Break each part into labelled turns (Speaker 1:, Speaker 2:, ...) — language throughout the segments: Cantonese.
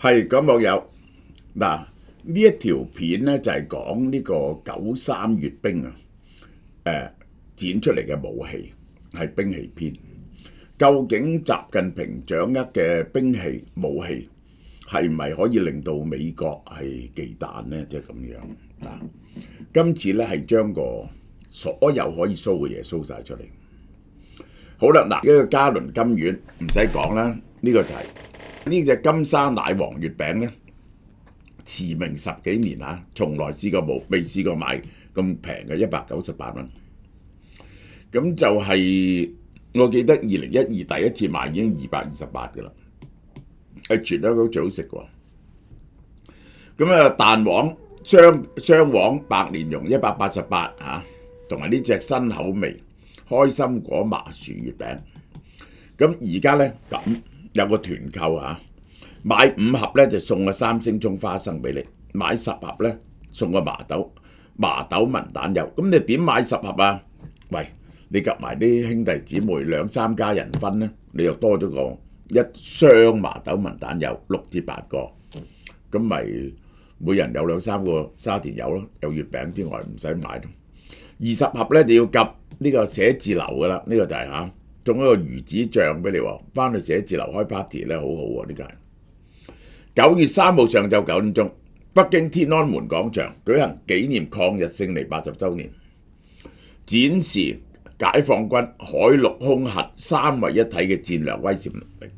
Speaker 1: 係咁網友嗱，呢一條片咧就係講呢個93閱兵啊，展出嚟嘅武器係兵器篇。究竟習近平掌握嘅兵器武器係咪可以令到美國係忌憚呢？即係咁樣嗱。今次咧係將個所有可以 show 嘅嘢 show 晒出嚟。好啦，嗱，呢個嘉麟金丸唔使講啦，呢個就係呢隻金沙奶黃月餅咧，馳名10幾年啊，從來未試過買咁平嘅198蚊。咁就係我記得2012第一次買已經228嘅啦，係全香港最好食喎。咁啊，蛋黃雙黃白蓮蓉188嚇，同埋呢隻新口味開心果麻薯月餅。咁而家咧咁有個團購嚇，買5盒咧就送個3星葱花生俾你，買10盒咧送個麻豆文蛋油。咁你點買10盒啊？喂，你夾埋啲兄弟姊妹2、3家人分咧，你又多咗個1箱麻豆文蛋油6至8個，咁咪每人有2、3個沙田柚咯，有月餅之外唔使買咯。20盒咧就要夾呢個寫字樓噶啦，呢個就係嚇，送一個魚子醬俾你喎，翻去寫字樓開 party 咧好好喎，呢個係。9月3號上晝9點鐘，北京天安門廣場舉行紀念抗日勝利80週年，展示解放軍海陸空核3位一體嘅戰略威懾能力。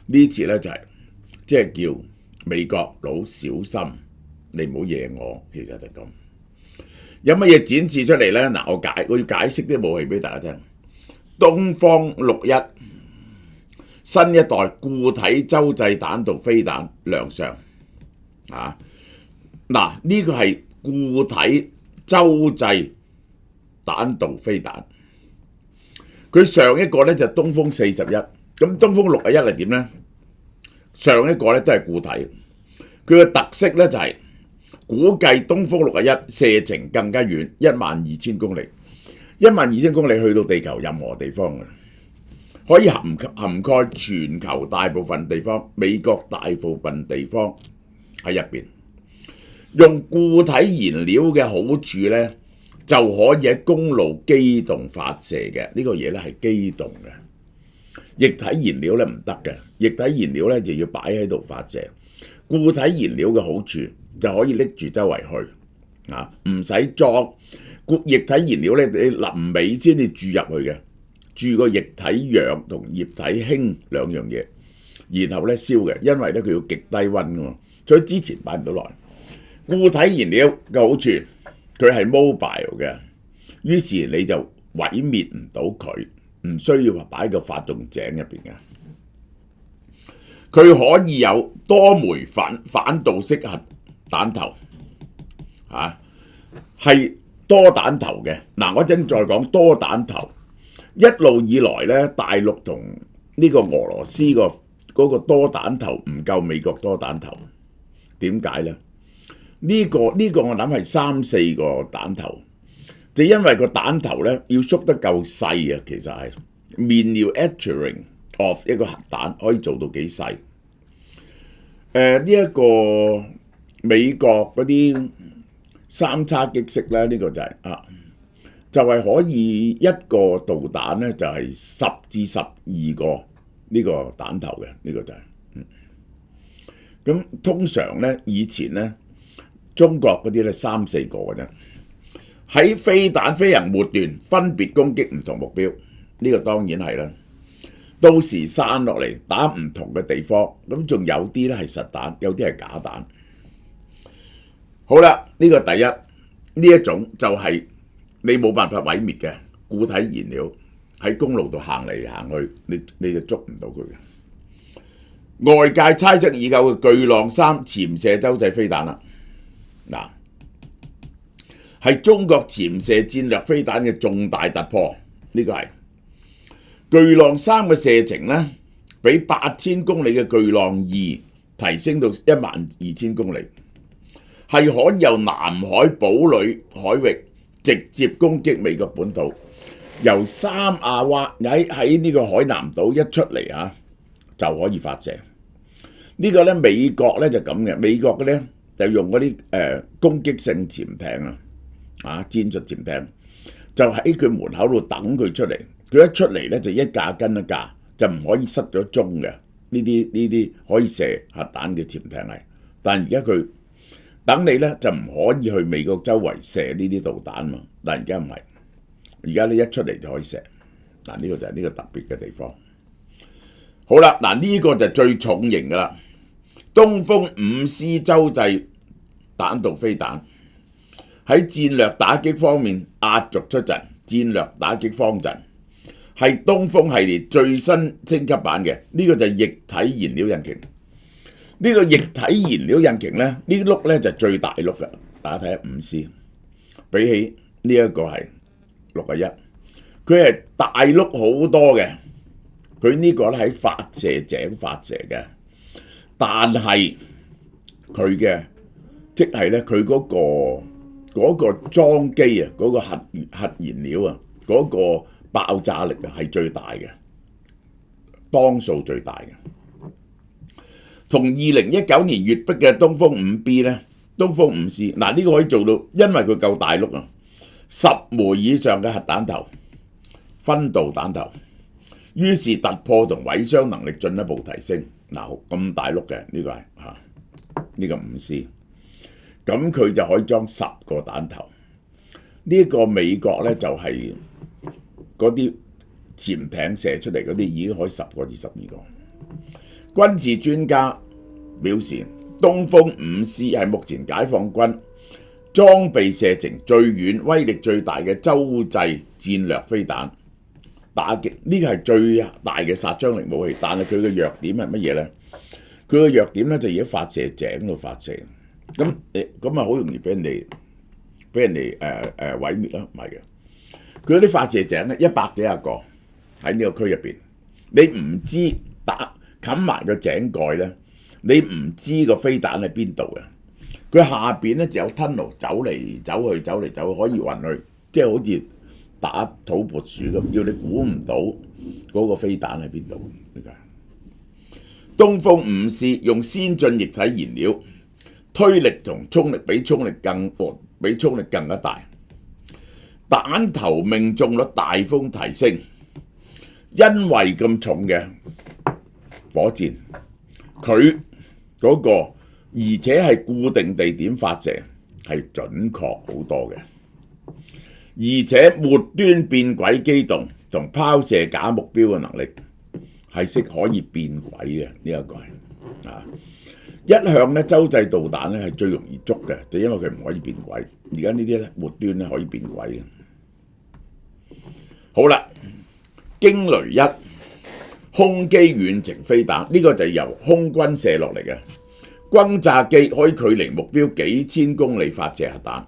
Speaker 1: 呢次咧就係即係叫美國佬小心，你唔好惹我，其實就咁。有乜嘢展示出嚟咧？嗱，我要解釋啲武器俾大家聽。東方61新一代固體洲際彈道飛彈亮相啊！嗱，呢個係固體洲際彈道飛彈。佢上一個咧就東風41，咁東風61係點咧？上一個咧都係固體，佢嘅特色咧就係估計東風61射程更加遠，12000公里，12000公里去到地球任何地方嘅，可以涵蓋全球大部分地方，美國大部分地方喺入邊。用固體燃料嘅好處咧，就可以喺公路機動發射嘅，呢個嘢咧係機動嘅。液體燃料咧唔得嘅，液體燃料咧就要擺喺度發射。固體燃料嘅好處就可以拎住周圍去啊，唔使裝。液體燃料咧，你臨尾先至注入去嘅，注個液體氧同液體氫2樣嘢，然後咧燒嘅，因為咧佢要極低溫噶嘛，所以之前擺唔到耐。固體燃料嘅好處，佢係 mobile 嘅，於是你就毀滅唔到佢，唔需要話擺個發動井入邊嘅。佢可以有多枚反導式核彈頭，係多彈頭嘅。嗱，我一陣再講多彈頭。一路以來咧，大陸同呢個俄羅斯嗰個多彈頭唔夠美國多彈頭，點解咧？呢個我諗係3、4個彈頭，就因為個彈頭咧要縮得夠細啊，其實係 miniaturing of 一個核彈可以做到幾細？呢一個美國嗰啲3叉戟式咧，呢個就係就係可以一個導彈咧就係10至12個呢個彈頭嘅，呢個就係。咁通常咧以前咧中國嗰啲咧3、4個嘅啫，喺飛彈飛行末段分別攻擊唔同目標，呢個當然係啦。到時散落嚟打唔同嘅地方，咁仲有啲咧係實彈，有啲係假彈。好啦，呢個第一，呢一種就係你冇辦法毀滅嘅固體燃料，喺公路度行嚟行去，你就捉唔到佢嘅。外界猜測已久嘅巨浪3潛射洲際飛彈啦，嗱，係中國潛射戰略飛彈嘅重大突破，呢個係。巨浪3嘅射程咧，比8000公里嘅巨浪2提升到12000公里，係可以由南海堡壘海域直接攻擊美國本土，由三亞灣喺呢個海南島一出嚟就可以發射。呢個咧美國咧就咁嘅，美國嘅咧就用嗰啲攻擊性潛艇戰術潛艇，就喺佢門口度等佢出嚟。佢一出嚟咧就一架跟一架，就唔可以失咗蹤嘅。呢啲可以射核彈嘅潛艇係，但而家佢等你咧就唔可以去美國周圍射呢啲導彈嘛。但而家唔係，而家你一出嚟就可以射。嗱，呢個就係呢個特別嘅地方。好啦，嗱呢個就最重型噶啦，東風5C 洲際彈道飛彈喺戰略打擊方面壓軸出陣，戰略打擊方陣係東風系列最新升級版嘅，呢個就係液體燃料引擎。呢個液體燃料引擎咧，呢碌咧就最大碌嘅，大家睇下5C，比起呢一個係61，佢係大碌好多嘅。佢呢個咧喺發射井發射嘅，但係佢嘅即係咧佢嗰個裝機啊，嗰個核燃料啊，嗰個爆炸力啊係最大嘅，當數最大嘅。同2019年月逼嘅東風5B咧，東風5C嗱呢個可以做到，因為佢夠大碌啊，10枚以上嘅核彈頭，分導彈頭。於是突破同毀傷能力進一步提升。嗱咁大碌嘅呢個係呢個5C，咁佢就可以裝10個彈頭。呢個美國咧就係嗰啲潛艇射出嚟嗰啲已經可以10個至12個。軍事專家表示，東風5C係目前解放軍裝備射程最遠、威力最大嘅洲際戰略飛彈。打擊呢個係最大嘅殺傷力武器，但係佢嘅弱點係乜嘢咧？佢嘅弱點咧就而喺發射井度發射，咁啊好容易俾人哋毀滅啦，唔係嘅。佢嗰啲發射井咧100幾廿個喺呢個區入邊，你唔知冚埋個井蓋咧，你唔知個飛彈喺邊度嘅。佢下邊咧就有 tunnel 走嚟走去，可以運去，即係好似打土撥鼠咁，要你估唔到嗰個飛彈喺邊度。東風5C用先進液體燃料，推力同衝力比衝力更加大，彈頭命中率大幅提升。因為咁重嘅火箭，佢嗰個而且係固定地點發射，係準確好多嘅。而且末端變軌機動同拋射假目標嘅能力係可以變軌嘅，呢一個係一向咧洲際導彈咧係最容易捉嘅，就因為佢唔可以變軌。而家呢啲咧末端咧可以變軌嘅。好啦，驚雷1空基遠程飛彈，呢個就係由空軍射落嚟嘅轟炸機，可以距離目標幾千公里發射核彈。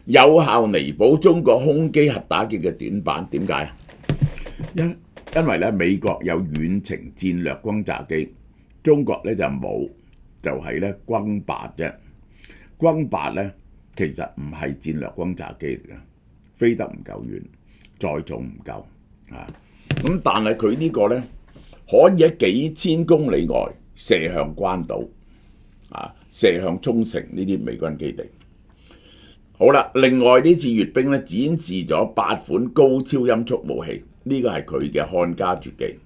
Speaker 1: 有效彌補中國空基核打擊嘅短板。點解啊？因為咧美國有遠程戰略轟炸機，中國咧就冇，就係咧轟8啫。轟8咧其實唔係戰略轟炸機嚟嘅，飛得唔夠遠，載重唔夠咁但係佢呢個咧可以喺幾千公里外射向關島射向沖繩呢啲美軍基地。好啦，另外呢次閱兵咧展示咗8款高超音速武器，呢個係佢嘅看家絕技，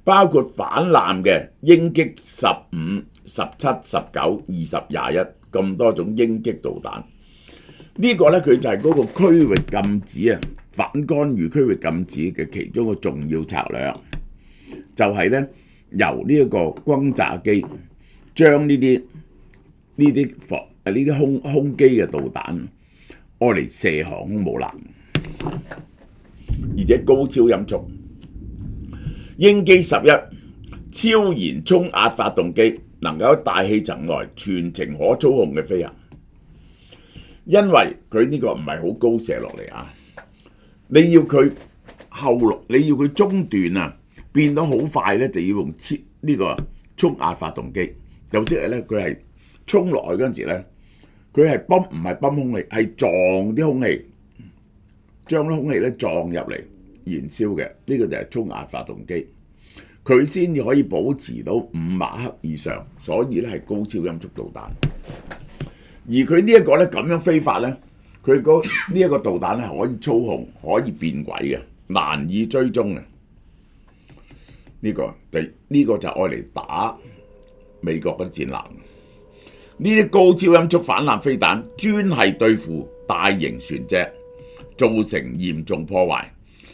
Speaker 1: 包括反艦嘅鷹擊15、17、19、20、21咁多種鷹擊導彈。呢個咧佢就係嗰個區域禁止反干預區域禁止嘅其中一個重要策略，就係咧由呢一個轟炸機將呢啲空機嘅導彈愛嚟射航空母艦，而且高超音速。鷹擊11超燃衝壓發動機能夠喺大氣層外全程可操控嘅飛行，因為佢呢個唔係好高射落嚟你要佢你要佢中段變到好快咧，就要用呢個衝壓發動機，就即係咧佢係衝落去嗰陣時咧，佢係唔係泵空氣，係撞啲空氣，將啲空氣咧撞入嚟燃燒嘅，呢個就係衝壓發動機。佢先至可以保持到5馬赫以上，所以咧係高超音速導彈。而佢呢一個咧咁樣飛法咧，佢呢一個導彈咧可以操控、可以變軌嘅，難以追蹤嘅。呢個就愛嚟打美國嗰啲戰艦。呢啲高超音速反艦飛彈專係對付大型船隻，造成嚴重破壞，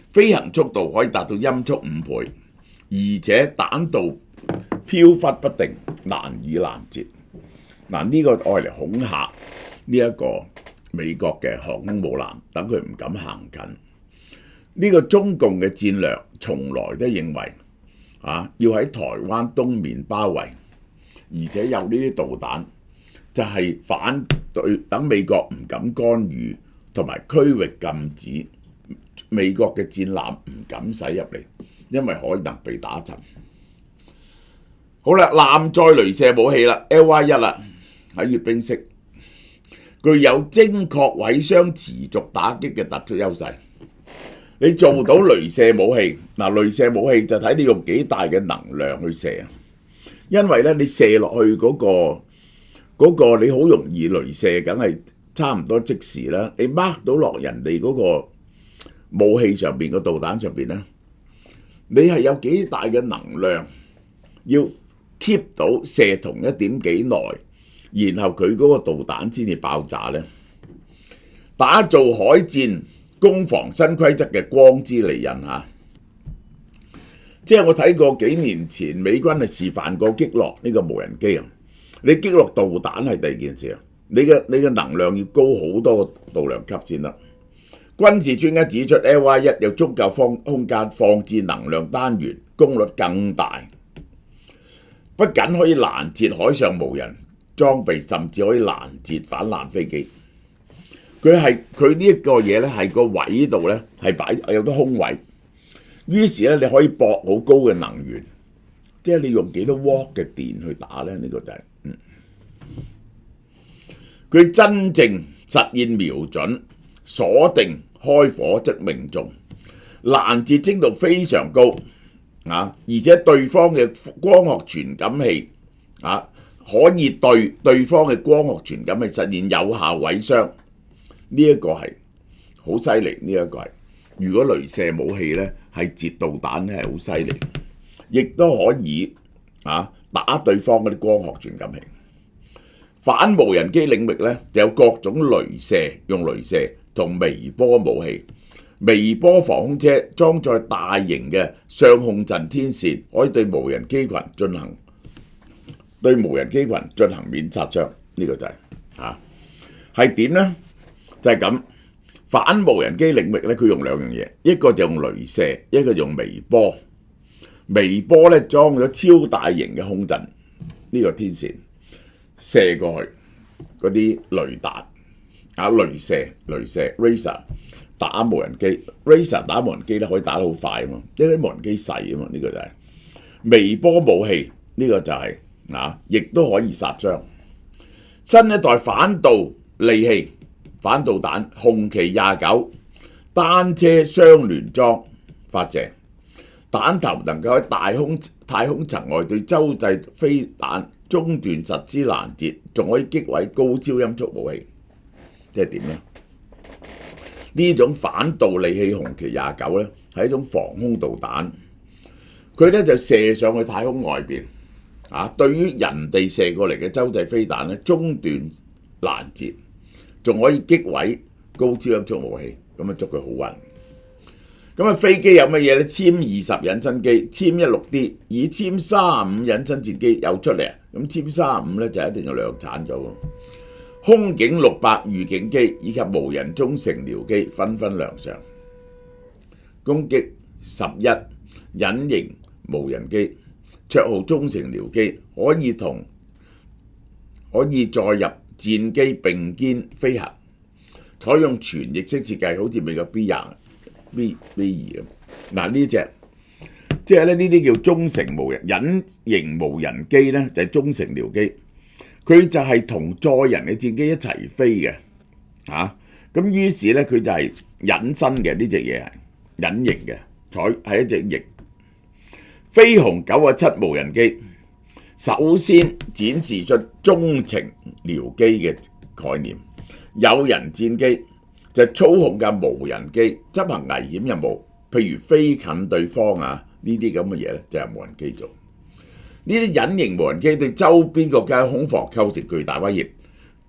Speaker 1: 飛行速度可以達到音速5倍，而且彈道飄忽不定，難以攔截。嗱，呢個愛嚟恐嚇呢一個美國嘅航空母艦，等佢唔敢行近。呢個中共嘅戰略從來都認為要喺台灣東面包圍，而且有呢啲導彈，就係反對等美國唔敢干預，同埋區域禁止美國嘅戰艦唔敢駛入嚟，因為可能被打沉。好啦，艦載雷射武器啦 ，LY1 啦，喺閱兵式，具有精確毀傷、持續打擊嘅突出優勢。你做到雷射武器，雷射武器就睇你用幾大嘅能量去射，因為咧你射落去嗰個你好容易雷射，梗係差唔多即時啦。你 mark 到落人哋嗰個武器上邊個導彈上邊咧，你係有幾大嘅能量要 keep 到射同一點幾耐，然後佢嗰個導彈先至爆炸咧。打造海戰攻防新規則嘅光之利刃嚇，即係我睇過幾年前美軍係示範過擊落呢個無人機啊。你擊落導彈係第二件事啊，你嘅能量要高好多個度量級先得。軍事專家指出 ，LY1 有足夠空間放置能量單元，功率更大，不僅可以攔截海上無人裝備，甚至可以攔截反艦飛機。佢呢一個嘢咧，係個位度咧係擺有啲空位，於是咧你可以駁好高嘅能源，即係你用幾多瓦嘅電去打咧？呢個就係佢真正實現瞄準、鎖定、開火則命中，攔截精度非常高而且對方嘅光學傳感器可以對對方嘅光學傳感器實現有效毀傷。呢一個係好犀利，呢一個係如果雷射武器咧係截導彈咧係好犀利，亦都可以打對方嗰啲光學傳感器。反無人機領域咧就有各種雷射，用雷射同微波武器。微波防空車裝載大型嘅相控陣天線，可以對無人機群進行免殺傷。呢個就係點咧？就係咁，反無人機領域咧，佢用兩樣嘢，一個就用雷射，一個用微波。微波咧裝咗超大型嘅控陣呢個天線射過去嗰啲雷達雷射 Razer 打無人機 ，Razer 打無人機咧可以打得好快啊嘛，因為無人機細啊嘛，呢個就係微波武器，呢個就係亦都可以殺傷。新一代反導利器。反導彈紅旗29單車雙聯裝發射，彈頭能夠喺太空層外對洲際飛彈中段實施攔截，仲可以擊毀高超音速武器。即係點呢？呢種反導利器紅旗29咧係一種防空導彈，佢咧就射上去太空外邊對於人哋射過嚟嘅洲際飛彈咧中段攔截。仲可以擊毀高超音速武器，咁捉佢好運。咁飛機有乜嘢咧？殲20隱身機，殲 16D， 以殲35隱身戰機有出嚟咁殲35咧就一定要量產咗。空警600預警機以及無人中程僚機紛紛亮相。攻擊11隱形無人機，綽號中程僚機，可以載入戰機並肩飛行，採用全翼式設計，好似美國 B2 咁。呢隻即係咧呢啲叫中程隱形無人機咧，就係中程僚機，佢就係同載人嘅戰機一齊飛嘅咁於是咧佢就係隱身嘅，呢隻嘢係隱形嘅，係一隻翼。飛鴻917無人機首先展示出中程僚機嘅概念，有人戰機就操控嘅無人機執行危險任務，譬如飛近對方啊，呢啲咁嘅嘢咧就係無人機做。呢啲隱形無人機對周邊國家空防構成巨大威脅，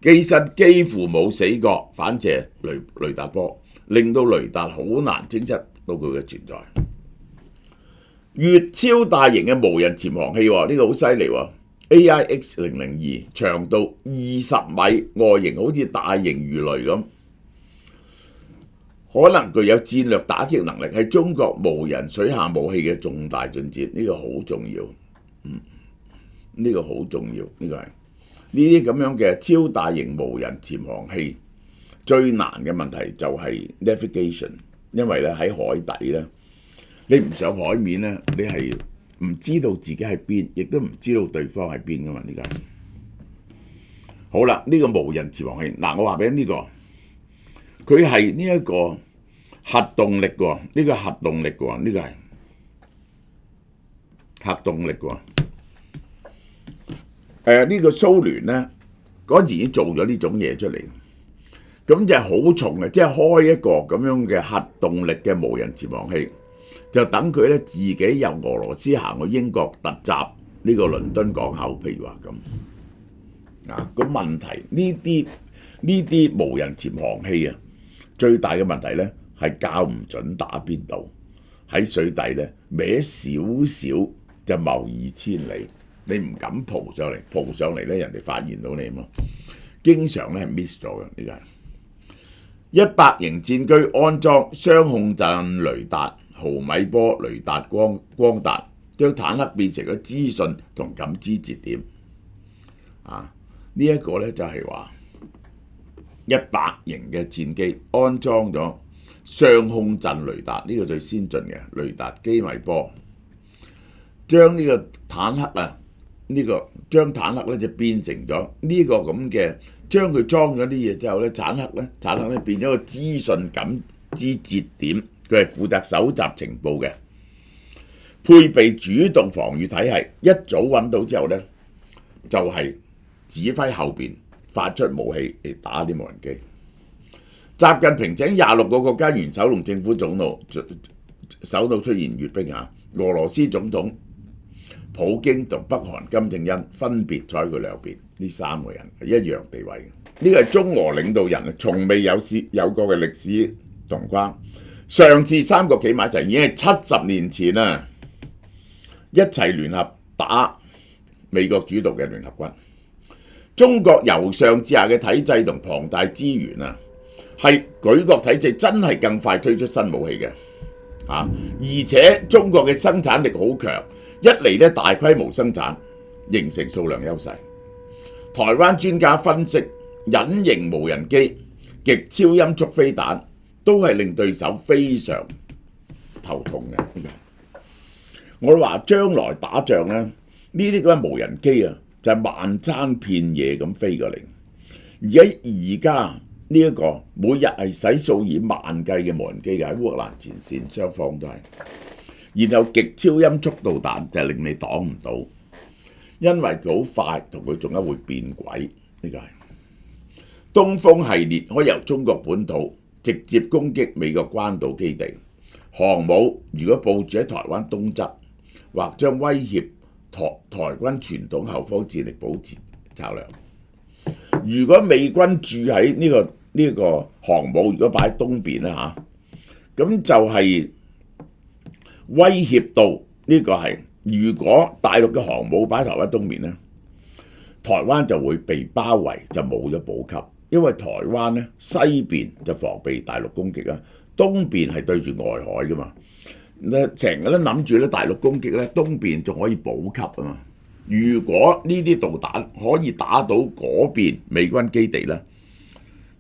Speaker 1: 機身幾乎冇死角反射雷達波，令到雷達好難偵測到佢嘅存在。越超大型嘅無人潛航器呢個好犀利喎 ，AIX-002長度20米，外形好似大型魚雷咁，可能具有戰略打擊能力，係中國無人水下武器嘅重大進展，呢個好重要。呢個好重要，呢個係呢啲咁樣嘅超大型無人潛航器最難嘅問題就係 navigation， 因為咧喺海底咧，你唔上海面咧，你係唔知道自己喺邊，亦都唔知道對方喺邊噶嘛。呢個好啦，呢個無人潛航器嗱，我話俾你呢個，佢係呢一個核動力喎，呢個核動力喎，呢個係核動力喎。呢個蘇聯咧嗰陣時已經做咗呢種嘢出嚟，咁就係好重嘅，即係開一個咁樣嘅核動力嘅無人潛航器，就等佢咧自己由俄羅斯行去英國突襲呢個倫敦港口，譬如話咁啊。個問題呢啲無人潛航器啊，最大嘅問題咧係校唔準打邊度，喺水底咧歪少少就謬以千里。你唔敢蒲上嚟，蒲上嚟咧，人哋發現到你嘛。經常咧係 miss 咗嘅，呢個係100型戰機安裝雙控陣雷達、毫米波雷達光達，將坦克變成咗資訊同感知節點。啊，呢一個咧就係話100型嘅戰機安裝咗雙控陣雷達，呢個最先進嘅雷達基米波，將呢個坦克啊。將坦克咧就變成咗呢個咁嘅，將佢裝咗啲嘢之後咧，坦克咧變咗個資訊感知節點，佢係負責搜集情報嘅，配備主動防禦體系，一早揾到之後咧，就係指揮後邊發出武器嚟打啲無人機。習近平請26個國家元首同政府總統首腦出現閱兵啊，俄羅斯總統普京同北韓金正恩分別坐喺佢兩邊，呢3個人係一樣地位嘅。呢個係中俄領導人從未有過嘅歷史同框。上次3個企埋一齊已經係70年前啦，一齊聯合打美國主導嘅聯合軍。中國由上至下嘅體制同龐大資源啊，係舉國體制真係更快推出新武器嘅而且中國嘅生產力好強。一嚟咧大規模生產，形成數量優勢。台灣專家分析，隱形無人機、極超音速飛彈都係令對手非常頭痛嘅。我話將來打仗咧，呢啲咁嘅無人機啊，就係萬餐遍野咁飛過嚟。而家呢一個每日係使數以萬計嘅無人機嘅喺烏克蘭前線，雙方都係。然後極超音速導彈就係令你擋唔到，因為佢好快，同佢仲會變軌。呢個係東風系列可以由中國本土直接攻擊美國關島基地，航母如果部署喺台灣東側，或將威脅台軍傳統後方戰力保持策略。如果美軍駐喺呢個航母，如果擺喺東邊咧咁就係威脅到呢個係，如果大陸嘅航母擺喺台灣東面咧，台灣就會被包圍，就冇咗補給。因為台灣咧西邊就防備大陸攻擊啊，東邊係對住外海噶嘛。成日都諗住咧大陸攻擊咧，東邊仲可以補給啊嘛。如果呢啲導彈可以打到嗰邊美軍基地咧，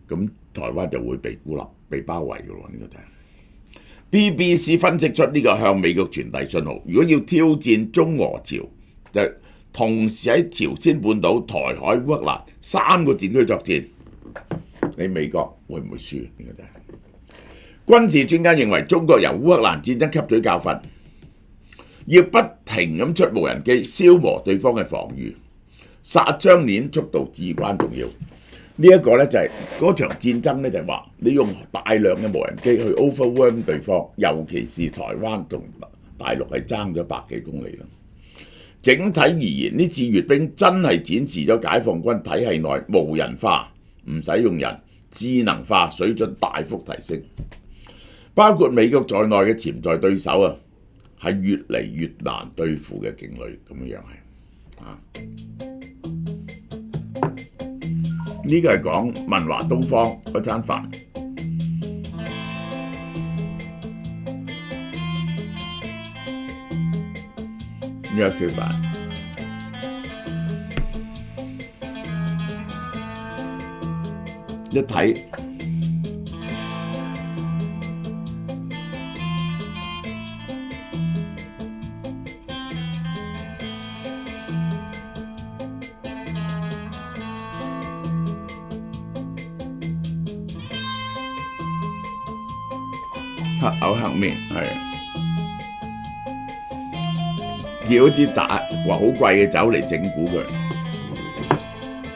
Speaker 1: 咁台灣就會被孤立、被包圍噶咯。呢個就係。BBC 分析出呢個向美國傳遞信號，如果要挑戰中俄朝，就同時喺朝鮮半島、台海、烏克蘭3個戰區作戰，你美國會唔會輸？呢個就係。軍事專家認為，中國由烏克蘭戰爭吸取教訓，要不停咁出無人機消磨對方嘅防禦，殺張鏈速度至關重要。呢一個呢，就係嗰場戰爭呢，就係話你用大量嘅無人機去 overwhelm 對方，尤其是台灣同大陸係爭咗100幾公里啦。整體而言，呢次閱兵真係展示咗解放軍體系內無人化、唔使用人、智能化水準大幅提升，包括美國在內嘅潛在對手啊，係越嚟越難對付嘅勁旅咁樣係啊。呢個係講文華東方嗰餐飯，約食飯。一睇黑口黑面係，叫一支話好貴嘅酒嚟整蠱佢，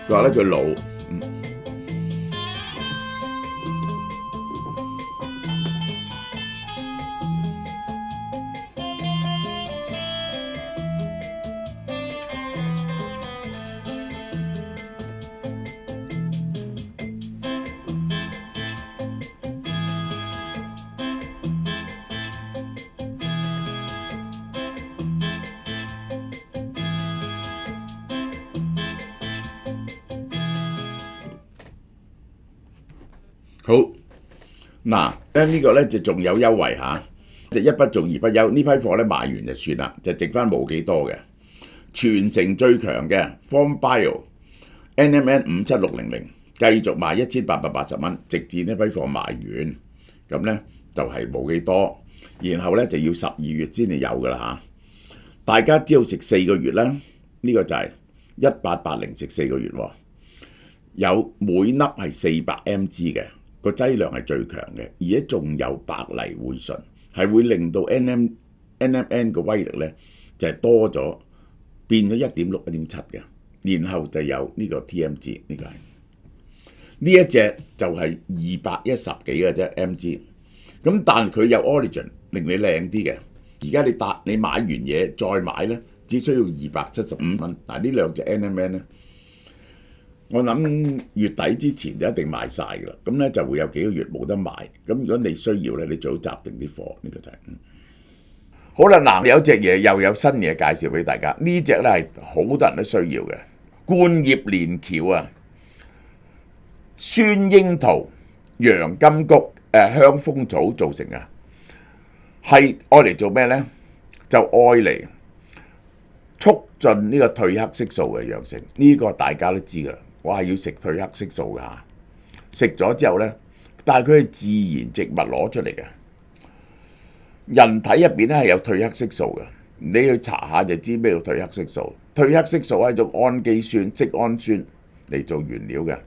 Speaker 1: 佢話咧佢老。好嗱，呢個咧就仲有優惠嚇，就一不做二不休。呢批貨咧賣完就算啦，就剩翻冇幾多嘅。全城最強嘅 Form Bio NMN 57600繼續賣1880蚊，直至呢批貨賣完，咁咧就係冇幾多，然後咧就要12月先至有噶啦嚇。大家只要食4個月啦，呢個就係1880食4個月喎，有每粒係400 mg 嘅。個劑量係最強嘅，而且仲有白藜薈醇，係會令到 NMN 個威力咧就係多咗，變咗1.6、1.7嘅，然後就有呢個 TMG， 呢個係呢一隻就係210幾嘅啫 mg， 咁但佢有 Origin 令你靚啲嘅。而家你買完嘢再買咧，只需要275蚊。嗱呢兩隻 NMN 咧。我諗月底之前就一定賣晒㗎啦，咁咧就會有幾個月冇得賣。咁如果你需要咧，你最好集定啲貨，呢個就係。好啦，嗱有隻嘢又有新嘢介紹俾大家，呢隻咧係好多人都需要嘅，冠葉連翹啊，酸櫻桃、洋甘菊、香蜂草做成啊，係愛嚟做咩咧？就愛嚟促進呢個褪黑色素嘅養成，呢個大家都知㗎啦。我係要食褪黑色素㗎，食咗之後咧，但係佢係自然植物攞出嚟嘅，人體入邊咧係有褪黑色素嘅，你去查下就知咩叫褪黑色素。褪黑色素係一種氨基酸、色氨酸嚟做原料嘅，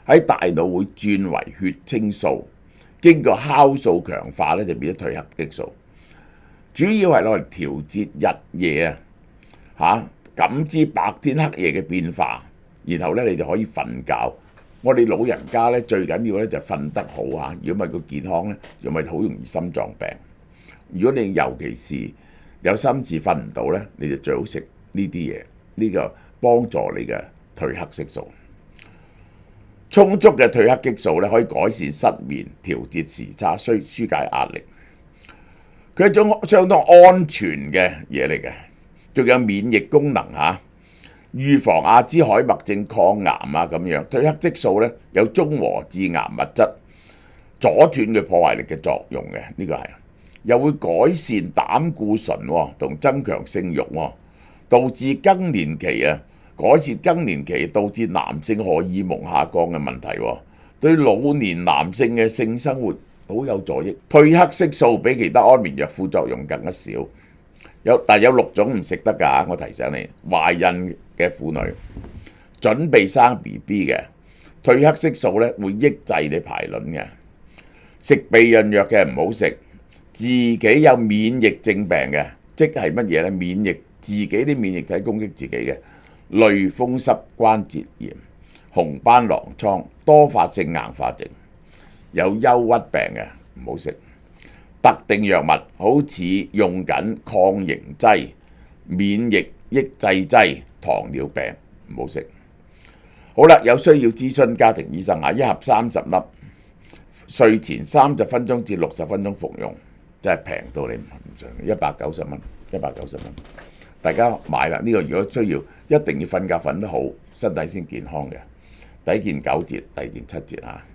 Speaker 1: 喺大腦會轉為血清素，經過酵素強化咧就變咗褪黑色素，主要係攞嚟調節日夜感知白天黑夜嘅變化。然後咧，你就可以瞓覺。我哋老人家咧最緊要咧就瞓得好嚇，如果唔係個健康咧，又咪好容易心臟病。如果你尤其是有心事瞓唔到咧，你就最好食呢啲嘢，呢個幫助你嘅褪黑色素。充足嘅褪黑激素咧可以改善失眠、調節時差、舒解壓力。佢係一種相當安全嘅嘢嚟嘅，仲有免疫功能嚇。預防阿茲海默症、抗癌啊咁樣，褪黑激素咧有中和致癌物質，阻斷佢破壞力嘅作用嘅，呢個係又會改善膽固醇同增強性慾，導致更年期啊，改善更年期導致男性荷爾蒙下降嘅問題，對老年男性嘅性生活好有助益。褪黑色素比其他安眠藥副作用更加少。但有6種唔食得㗎，我提醒你，懷孕嘅婦女、準備生 BB 嘅，褪黑色素咧會抑制你排卵嘅。食避孕藥嘅唔好食，自己有免疫症病嘅即係乜嘢呢？自己啲免疫體攻擊自己嘅，類風濕關節炎、紅斑狼瘡、多發性硬化症，有憂鬱病嘅唔好食。特定藥物好似用緊抗凝劑、免疫抑制劑、糖尿病唔好食。好啦，有需要諮詢家庭醫生啊，一盒30粒，睡前30分鐘至60分鐘服用，真係平到你唔信，190蚊，190蚊。大家買啦，呢個如果需要，一定要瞓覺瞓得好，身體先健康嘅。第一件9折，第二件7折啊！